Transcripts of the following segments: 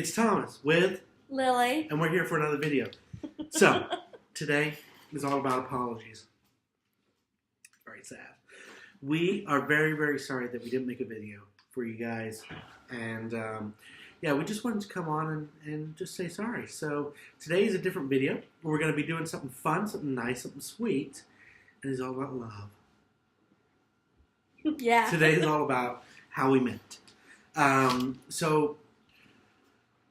It's Thomas with Lily. And we're here for another video. So, today is all about apologies. Very sad. We are very, very sorry that we didn't make a video for you guys. And, yeah, we just wanted to come on and just say sorry. So, today is a different video. We're going to be doing something fun, something nice, something sweet. And it's all about love. Yeah. Today is all about how we met. So,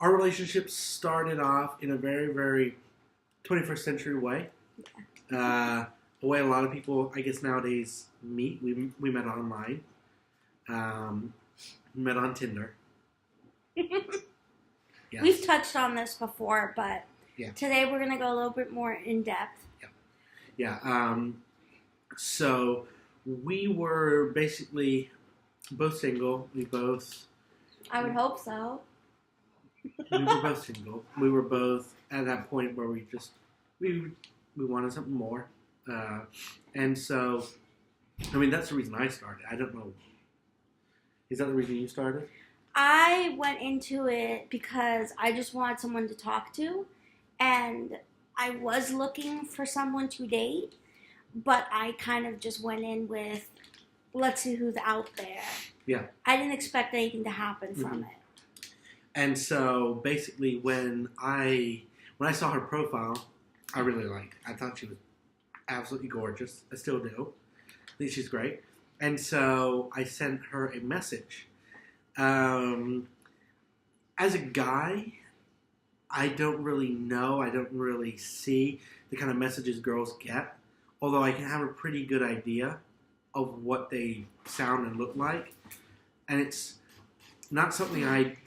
our relationship started off in a very, very 21st century way. A way a lot of people, I guess, nowadays meet. We met online. We met on Tinder. Yes. We've touched on this before, but Yeah. today we're going to go a little bit more in depth. Yeah. So, we were basically both single. I would hope so. We were both single. We were both at that point where we wanted something more. And so, I mean, that's the reason I started. I don't know. Is that the reason you started? I went into it because I just wanted someone to talk to, and I was looking for someone to date, but I kind of just went in with, let's see who's out there. Yeah. I didn't expect anything to happen from it. And so, basically, when I saw her profile, I really liked it. I thought she was absolutely gorgeous. I still do. I think she's great. And so, I sent her a message. As a guy, I don't really know. I don't really see the kind of messages girls get. Although I can have a pretty good idea of what they sound and look like. And it's not something I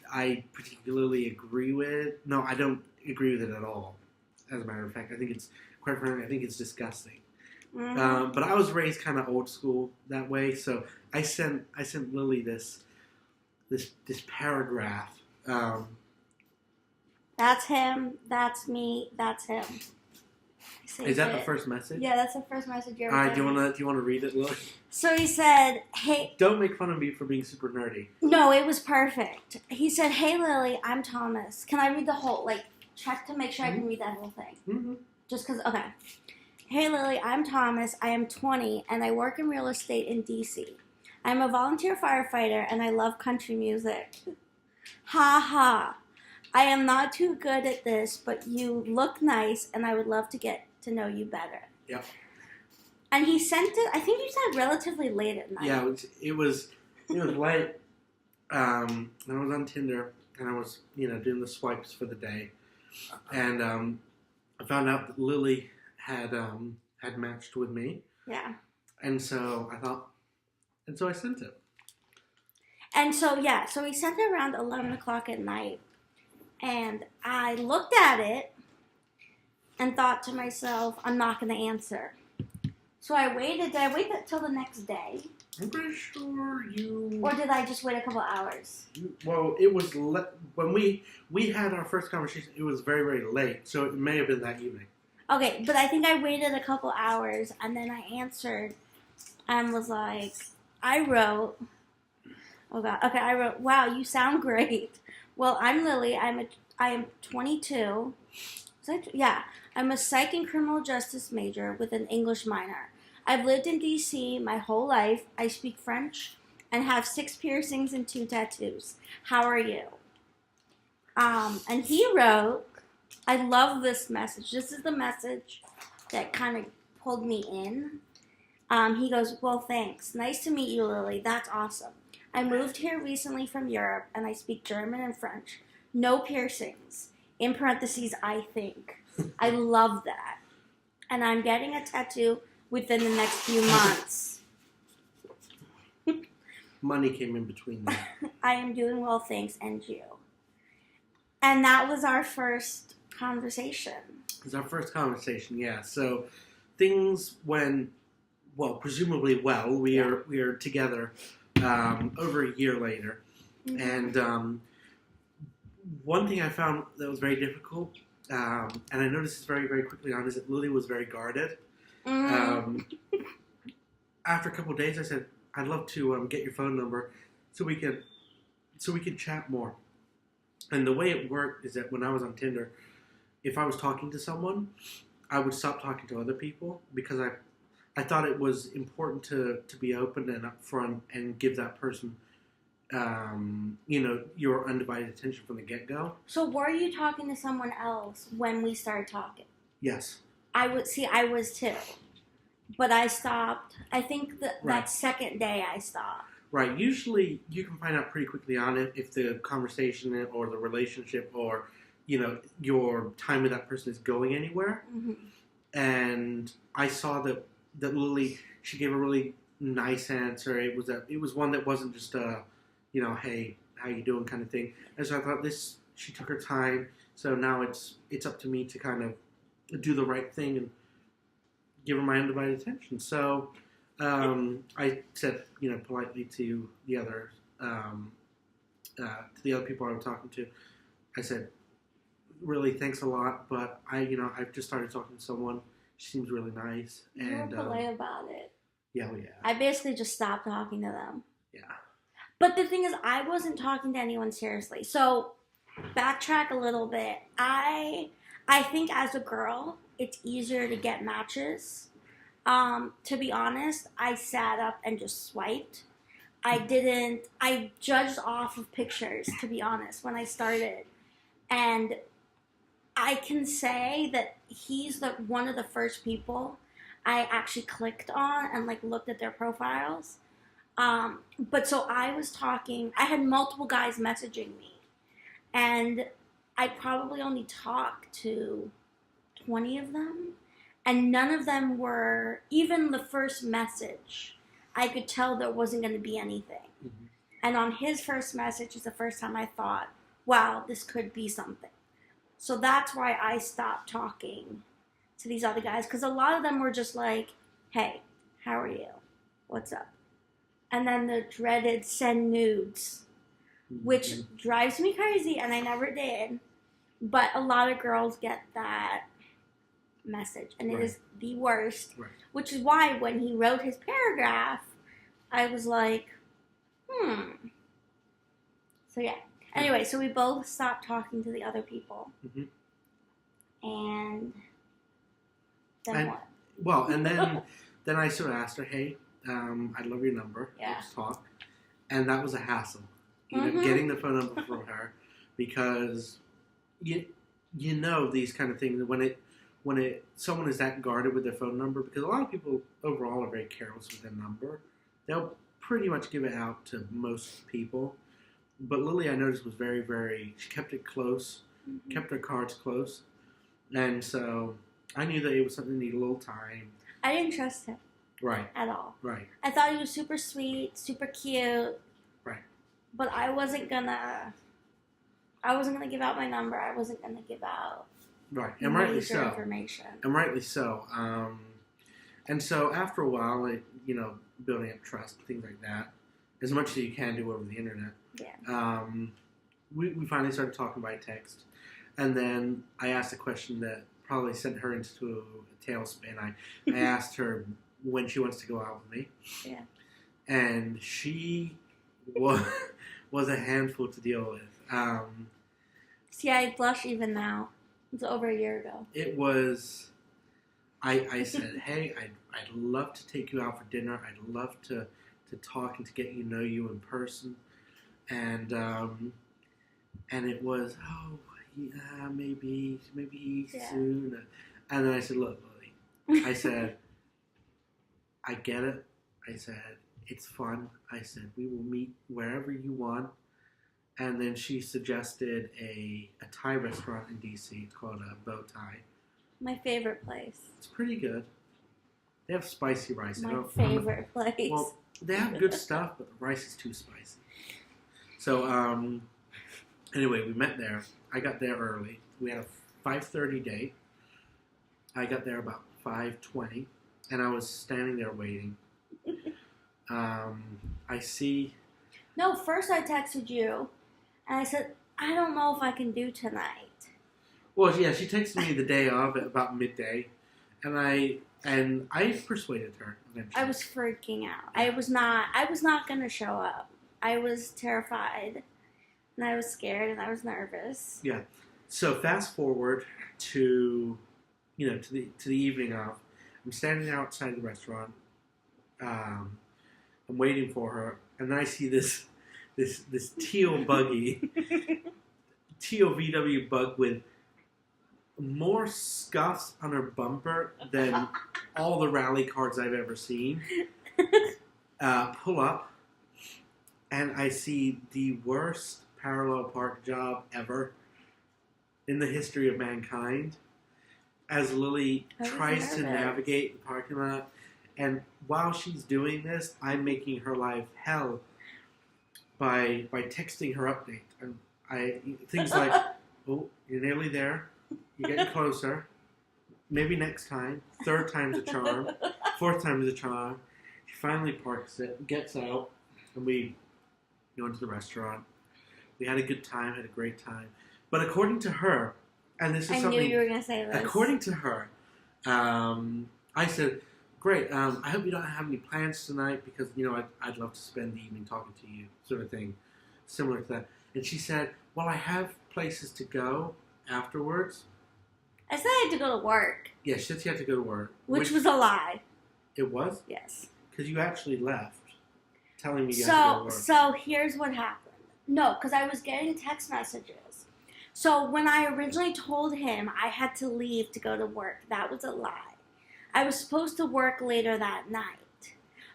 particularly agree with. No, I don't agree with it at all. As a matter of fact, I think it's, quite frankly, I think it's disgusting. Mm-hmm. But I was raised kind of old school that way, so I sent Lily this paragraph. That's him. That's me. That's him. Is that the first message? Yeah, that's the first message you ever All right, do sent you want to read it, Lily? So he said, hey... Don't make fun of me for being super nerdy. No, it was perfect. He said, hey, Lily, I'm Thomas. Can I read the whole, check to make sure I can read that whole thing? Mm-hmm. Just because, okay. Hey, Lily, I'm Thomas. I am 20, and I work in real estate in D.C. I'm a volunteer firefighter, and I love country music. Ha ha. I am not too good at this, but you look nice, and I would love to get to know you better. Yep. And he sent it, I think he said relatively late at night. Yeah, it was late. And I was on Tinder, and I was, doing the swipes for the day. And I found out that Lily had matched with me. Yeah. And so I sent it. And so, yeah, so he sent it around 11 o'clock at night. And I looked at it and thought to myself, I'm not going to answer. So I waited. Did I wait till the next day? I'm pretty sure you... Or did I just wait a couple hours? Well, it was... when we had our first conversation, it was very, very late. So it may have been that evening. Okay, but I think I waited a couple hours, and then I answered and was like, I wrote... Oh, God. Okay, I wrote, wow, you sound great. Well, I'm Lily. I am 22. Yeah. I'm a psych and criminal justice major with an English minor. I've lived in D.C. my whole life. I speak French and have 6 piercings and 2 tattoos. How are you? And he wrote, I love this message. This is the message that kind of pulled me in. He goes, well, thanks. Nice to meet you, Lily. That's awesome. I moved here recently from Europe, and I speak German and French. No piercings. In parentheses, I think. I love that. And I'm getting a tattoo within the next few months. Money came in between that. I am doing well, thanks, and you. And that was our first conversation. It was our first conversation, yeah. So things went, well, presumably well. We are together over a year later. Mm-hmm. And one thing I found that was very difficult, and I noticed this very, very quickly on, is that Lily was very guarded. Mm-hmm. After a couple of days, I said, I'd love to get your phone number so we could chat more. And the way it worked is that when I was on Tinder, if I was talking to someone, I would stop talking to other people because I thought it was important to be open and upfront and give that person, your undivided attention from the get-go. So were you talking to someone else when we started talking? Yes. I was too. But I stopped. I think that second day I stopped. Right. Usually you can find out pretty quickly on it if the conversation or the relationship or, your time with that person is going anywhere. Mm-hmm. And I saw that Lily, she gave a really nice answer. It was one that wasn't just a, hey, how you doing kind of thing. And so I thought she took her time. So now it's up to me to kind of do the right thing and give her my undivided attention. So I said, politely to the other people I was talking to, I said, really, thanks a lot, but I've just started talking to someone. She seems really nice. You were polite about it. Yeah, well, yeah. I basically just stopped talking to them. Yeah. But the thing is, I wasn't talking to anyone seriously. So, backtrack a little bit. I think as a girl, it's easier to get matches. To be honest, I sat up and just swiped. I judged off of pictures, to be honest, when I started. And I can say that he's one of the first people I actually clicked on and looked at their profiles. But so I was talking, I had multiple guys messaging me, and I probably only talked to 20 of them, and none of them were, even the first message, I could tell there wasn't going to be anything. Mm-hmm. And on his first message is the first time I thought, wow, this could be something. So that's why I stopped talking to these other guys, because a lot of them were just like, hey, how are you? What's up? And then the dreaded send nudes, which drives me crazy, and I never did. But a lot of girls get that message, and it is the worst. Right. Which is why when he wrote his paragraph, I was like, So yeah. Anyway, so we both stopped talking to the other people. Mm-hmm. And then what? Well, and then I sort of asked her, hey, I'd love your number. Yeah. Let's talk. And that was a hassle. Getting the phone number from her, because these kind of things when someone is that guarded with their phone number, because a lot of people overall are very careless with their number. They'll pretty much give it out to most people. But Lily, I noticed, was very, very, she kept it close, kept her cards close. And so I knew that it was something that needed a little time. I didn't trust him. Right. At all. Right. I thought he was super sweet, super cute. Right. But I wasn't gonna give out my number. I wasn't gonna give out and rightly so. Information. And rightly so. And so after a while, building up trust, things like that, as much as you can do over the internet. Yeah. We finally started talking by text, and then I asked a question that probably sent her into a tailspin. I asked her when she wants to go out with me. Yeah. And she was a handful to deal with. See, I blush even now. It was over a year ago. It was. I said, hey, I'd love to take you out for dinner. I'd love to talk and to get know you in person. And it was, maybe soon. And then I said, look, Lily, I said, I get it. I said, it's fun. I said, we will meet wherever you want. And then she suggested a Thai restaurant in D.C. It's called Bow Tie. My favorite place. It's pretty good. They have spicy rice. My favorite place. Well, they have good stuff, but the rice is too spicy. So, anyway, we met there. I got there early. We had a 5:30 date. I got there about 5:20, and I was standing there waiting. I see... No, first I texted you, and I said, I don't know if I can do tonight. Well, yeah, she texted me the day of at about midday, and I persuaded her eventually. I was freaking out. I was not going to show up. I was terrified and I was scared and I was nervous. Yeah. So fast forward to, to the evening of. I'm standing outside the restaurant. I'm waiting for her, and then I see this teal buggy, teal VW bug with more scuffs on her bumper than all the rally cars I've ever seen. Pull up, and I see the worst parallel park job ever in the history of mankind. As Lily tries to navigate the parking lot, and while she's doing this, I'm making her life hell by texting her update. And things like, "Oh, you're nearly there. You're getting closer. Maybe next time. Third time's a charm. Fourth time's a charm." She finally parks it, gets out, and we go into the restaurant. We had a good time, had a great time. But according to her, and this is I something... knew you were going to say this. According to her, I said, "Great, I hope you don't have any plans tonight because, I'd love to spend the evening talking to you," sort of thing, similar to that. And she said, "Well, I have places to go afterwards." I said I had to go to work. Yeah, she said she had to go to work. Which was a lie. It was? Yes. Because you actually left, telling me you had to go to work. So here's what happened. No, because I was getting text messages. So when I originally told him I had to leave to go to work, that was a lie. I was supposed to work later that night.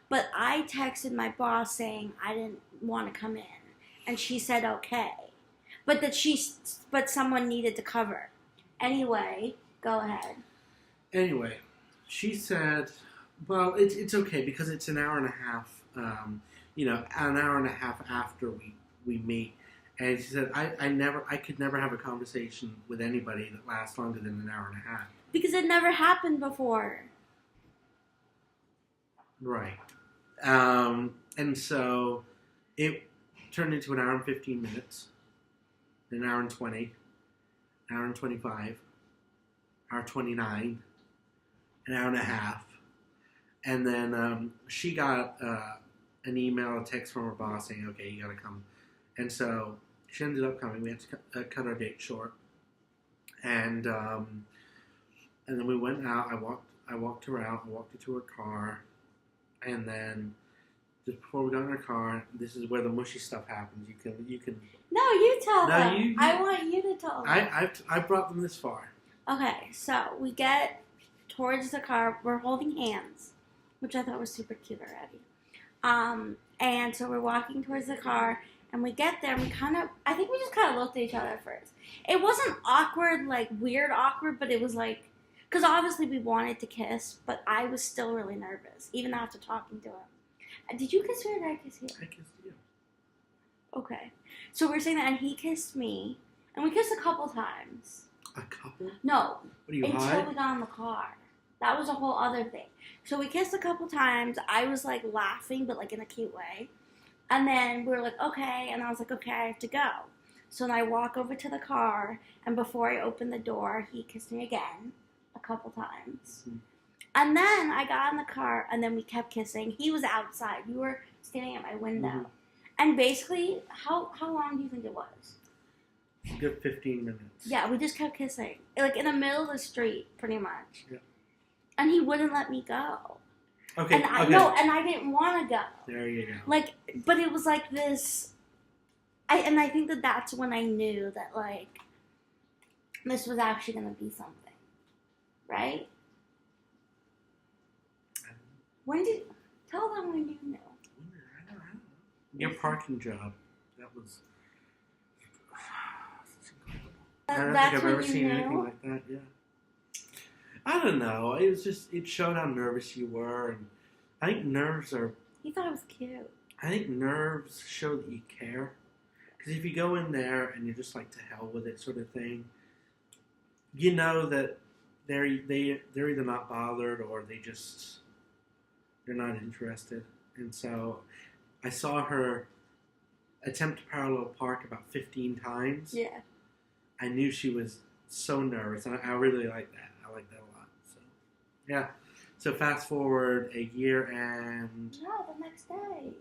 But I texted my boss saying I didn't want to come in. And she said okay. But someone needed to cover. Anyway, go ahead. Anyway, she said, well, it's okay because it's an hour and a half, an hour and a half after we meet. And she said, I could never have a conversation with anybody that lasts longer than an hour and a half. Because it never happened before. Right. And so it turned into an hour and 15 minutes, an hour and 20, an hour and 25, hour 29, an hour and a half. And then she got an email, a text from her boss saying, "Okay, you gotta come." And so she ended up coming. We had to cut our date short. And then we went out. I walked her out. I walked her to her car. And then just before we got in our car, this is where the mushy stuff happens. You can. No, you tell No, them. I want you to tell them. I brought them this far. Okay, so we get towards the car. We're holding hands, which I thought was super cute already. And so we're walking towards the car, and we get there, and I think we just kind of looked at each other at first. It wasn't awkward, like weird awkward, but it was like, because obviously we wanted to kiss, but I was still really nervous, even after talking to him. Did you kiss me or did I kiss you? I kissed you. Okay. So we're saying that, and he kissed me, and we kissed a couple times. A couple? No. What are you, until high? we got in the car. That was a whole other thing. So we kissed a couple times. I was like laughing, but like in a cute way. And then we were like, okay. And I was like, okay, I have to go. So then I walk over to the car, and before I open the door, he kissed me again a couple times. Mm-hmm. And then I got in the car, and then we kept kissing. He was outside. You were standing at my window. Mm-hmm. And basically, how long do you think it was? A good 15 minutes. Yeah, we just kept kissing. Like in the middle of the street, pretty much. Yeah. And he wouldn't let me go. Okay. And I didn't want to go. There you go. Like, but it was like this. I think that's when I knew that like this was actually going to be something, right? Tell them when you knew. I don't know. Your parking job. That was. I don't think I've ever seen anything like that. Yeah. I don't know. It was just, it showed how nervous you were. And I think nerves are... He thought it was cute. I think nerves show that you care. Because if you go in there and you're just like, to hell with it sort of thing, you know that they're either not bothered or they're not interested. And so I saw her attempt to parallel park about 15 times. Yeah. I knew she was so nervous. And I really like that. I like that a lot. So, yeah. So fast forward a year and... No, the next day.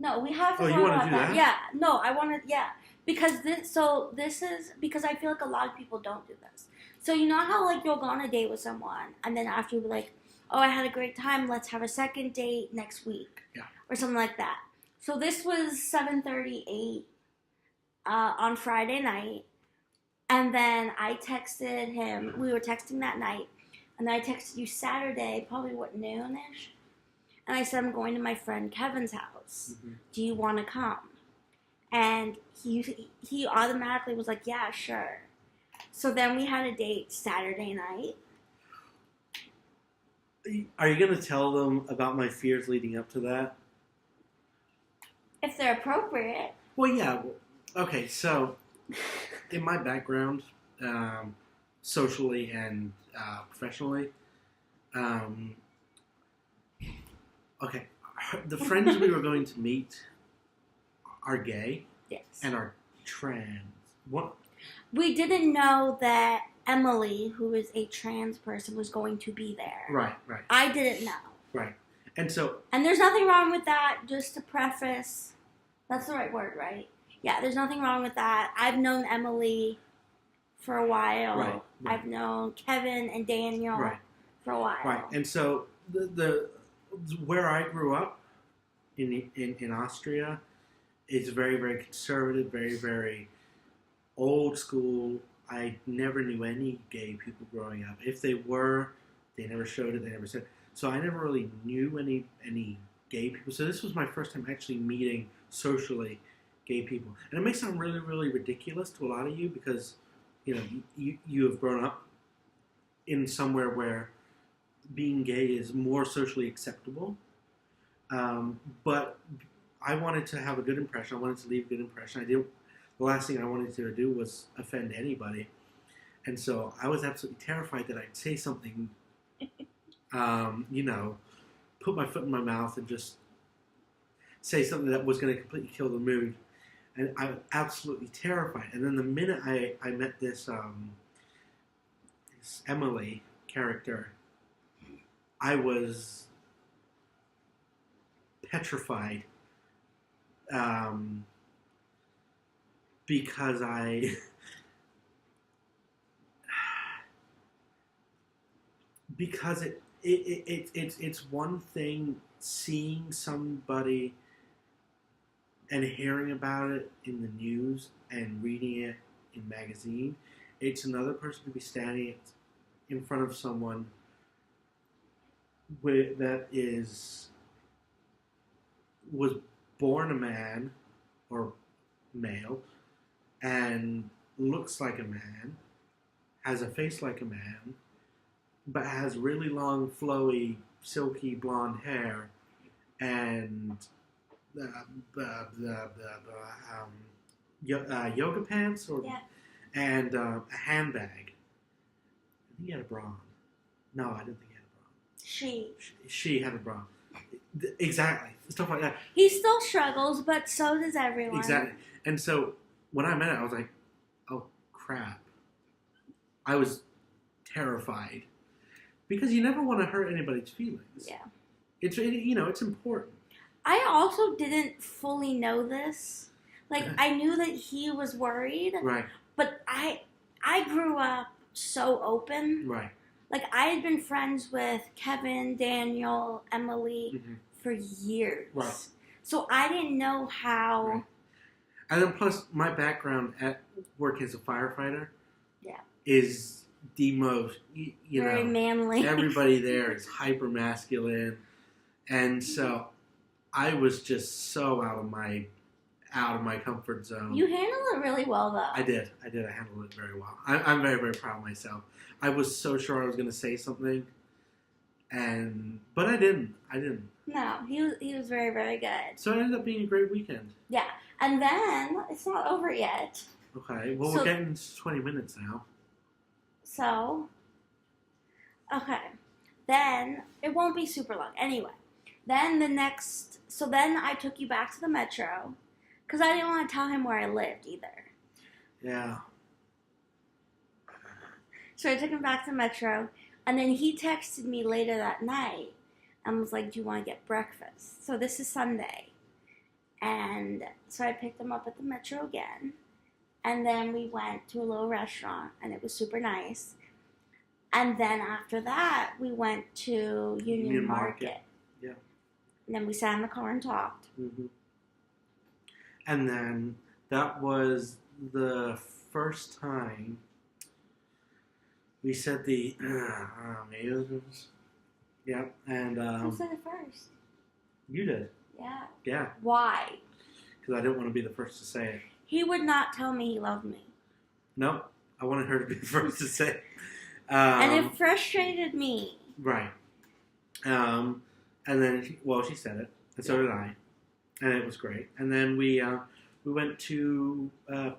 No, we have to Oh, you talk wanna about do that. that? Yeah. No, I want to. Yeah, because this is because I feel like a lot of people don't do this. So you know how like you'll go on a date with someone and then after you'll be like, oh, I had a great time. Let's have a second date next week. Yeah. Or something like that. So this was 7:38 on Friday night, and then I texted him. We were texting that night, and then I texted you Saturday, probably what, noonish. And I said, I'm going to my friend Kevin's house. Mm-hmm. Do you want to come? And he automatically was like, yeah, sure. So then we had a date Saturday night. Are you going to tell them about my fears leading up to that? If they're appropriate. Well, yeah. Okay, so in my background, socially and professionally, okay, the friends we were going to meet are gay. Yes. And are trans. What? We didn't know that Emily, who is a trans person, was going to be there. Right. I didn't know. Right. And so... And there's nothing wrong with that, just to preface. That's the right word, right? Yeah, there's nothing wrong with that. I've known Emily for a while. Right. I've known Kevin and Daniel for a while. Right. And so the where I grew up in Austria is very, very conservative, very, very old school. I never knew any gay people growing up. If they were, they never showed it, they never said. So I never really knew any gay people. So this was my first time actually meeting socially gay people. And it may sound really, really ridiculous to a lot of you because, you know, you have grown up in somewhere where being gay is more socially acceptable. But I wanted to have a good impression. I wanted to leave a good impression. The last thing I wanted to do was offend anybody. And so I was absolutely terrified that I'd say something, put my foot in my mouth and just say something that was going to completely kill the mood. And I was absolutely terrified. And then the minute I met this Emily character, I was petrified because it's one thing seeing somebody and hearing about it in the news and reading it in magazine. It's another person to be standing in front of someone that was born a man or male and looks like a man, has a face like a man, but has really long, flowy, silky blonde hair and yoga pants and a handbag. I think he had a bra on. No, I didn't think he had a bra. She had a bra. Exactly. Stuff like that. He still struggles, but so does everyone. Exactly. And so when I met it, I was like, oh, crap. I was terrified. Because you never want to hurt anybody's feelings. Yeah. It's important. I also didn't fully know this. Like, I knew that he was worried. Right. But I grew up so open. Right. Like, I had been friends with Kevin, Daniel, Emily for years. Right. So I didn't know how... Right. And then plus, my background at work as a firefighter is the most, very manly. Everybody there is hyper masculine. And so I was just so out of my comfort zone. You handled it really well, though. I did. I handled it very well. I'm very, very proud of myself. I was so sure I was going to say something, but I didn't. No, he was very, very good. So it ended up being a great weekend. Yeah, and then it's not over yet. Okay, well, we're getting to 20 minutes now. So, okay, then it won't be super long. Anyway, then then I took you back to the metro because I didn't want to tell him where I lived either. Yeah. So I took him back to the metro, and then he texted me later that night and was like, do you want to get breakfast? So this is Sunday. And so I picked him up at the Metro again. And then we went to a little restaurant, and it was super nice. And then after that, we went to Union Market. Yeah. And then we sat in the car and talked. Mm-hmm. And then that was the first time we said the amazons. Yeah, and Who said it first? you did. Yeah. Yeah, Why? because I didn't want to be the first to say it. He would not tell me he loved me. Nope, I wanted her to be the first to say it. And it frustrated me. Right. And then, she said it, and so did I, and it was great. And then we went to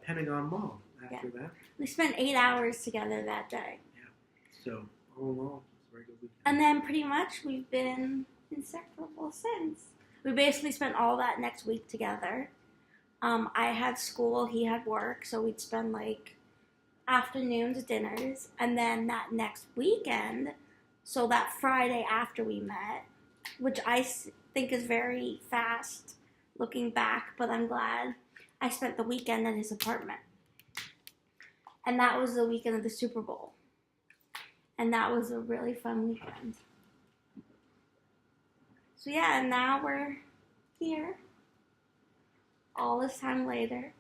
Pentagon Mall after that. We spent 8 hours together that day. So all in all, it was a very good weekend. And then pretty much we've been inseparable since. We basically spent all that next week together. I had school, he had work, so we'd spend like afternoons, dinners, and then that next weekend, so that Friday after we met, which I think is very fast looking back, but I'm glad I spent the weekend at his apartment. And that was the weekend of the Super Bowl. And that was a really fun weekend. So yeah, and now we're here. All this time later.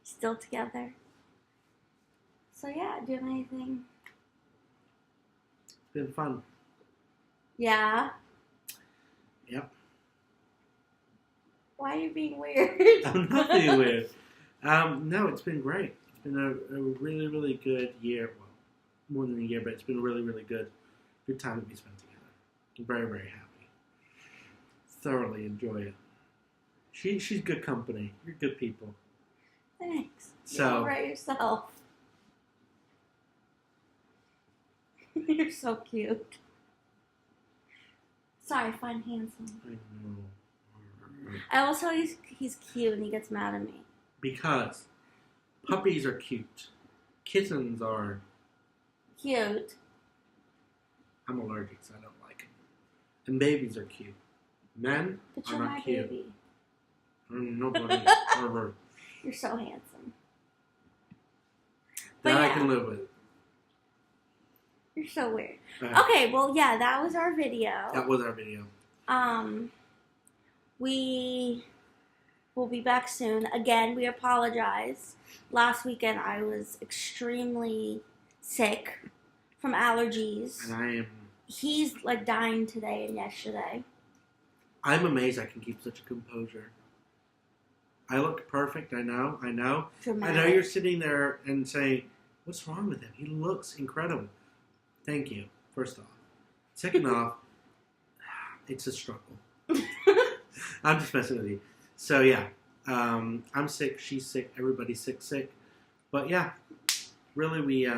Still together. So yeah, do you have anything? It's been fun. Yeah? Yep. Why are you being weird? I'm not being weird. No, it's been great. It's been a really, really good year. Well, more than a year, but it's been a really, really good time that we spent together. I'm very, very happy. Thoroughly enjoy it. She's good company. You're good people. Thanks. So, You're all right yourself. You're so cute. Sorry, find handsome. I know. I will tell you he's cute and he gets mad at me. Because puppies are cute. Kittens are... Cute. I'm allergic, so I don't like them. And babies are cute. Men But are you're not my cute. baby. Nobody. Ever. You're so handsome. That But I yeah. can live with. You're so weird. Uh, Okay, well, yeah, that was our video. That was our video. We will be back soon. Again, we apologize. Last weekend I was extremely sick from allergies. And I am... He's like dying today and yesterday. I'm amazed I can keep such a composure. I look perfect, I know. Dramatic. I know you're sitting there and saying, what's wrong with him? He looks incredible. Thank you, first off. Second off, it's a struggle. I'm just messing with you. So yeah, I'm sick, she's sick, everybody's sick. But yeah, really we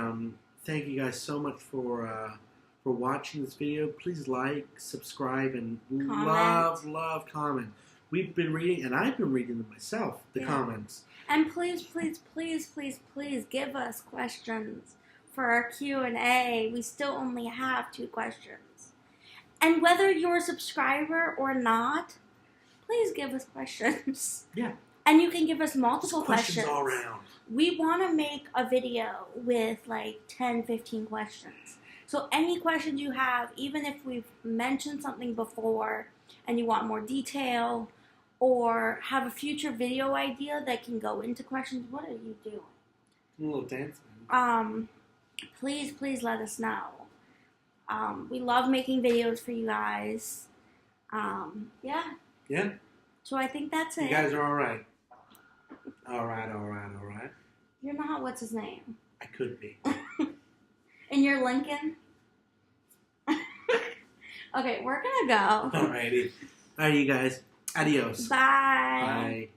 thank you guys so much for watching this video. Please like, subscribe, and Comment. love comment. We've been reading, and I've been reading them myself, the comments. And please give us questions for our Q&A. We still only have 2 questions. And whether you're a subscriber or not, please give us questions. Yeah. And you can give us multiple questions. All around. We want to make a video with like 10, 15 questions. So any questions you have, even if we've mentioned something before and you want more detail or have a future video idea that can go into questions, what are you doing? A little dance. Please let us know. We love making videos for you guys. Yeah. Yeah. So I think that's it. You guys are all right. All right. You're not, what's his name? I could be. And you're Lincoln? Okay, we're gonna go. Alrighty. Alright, you guys. Adios. Bye. Bye.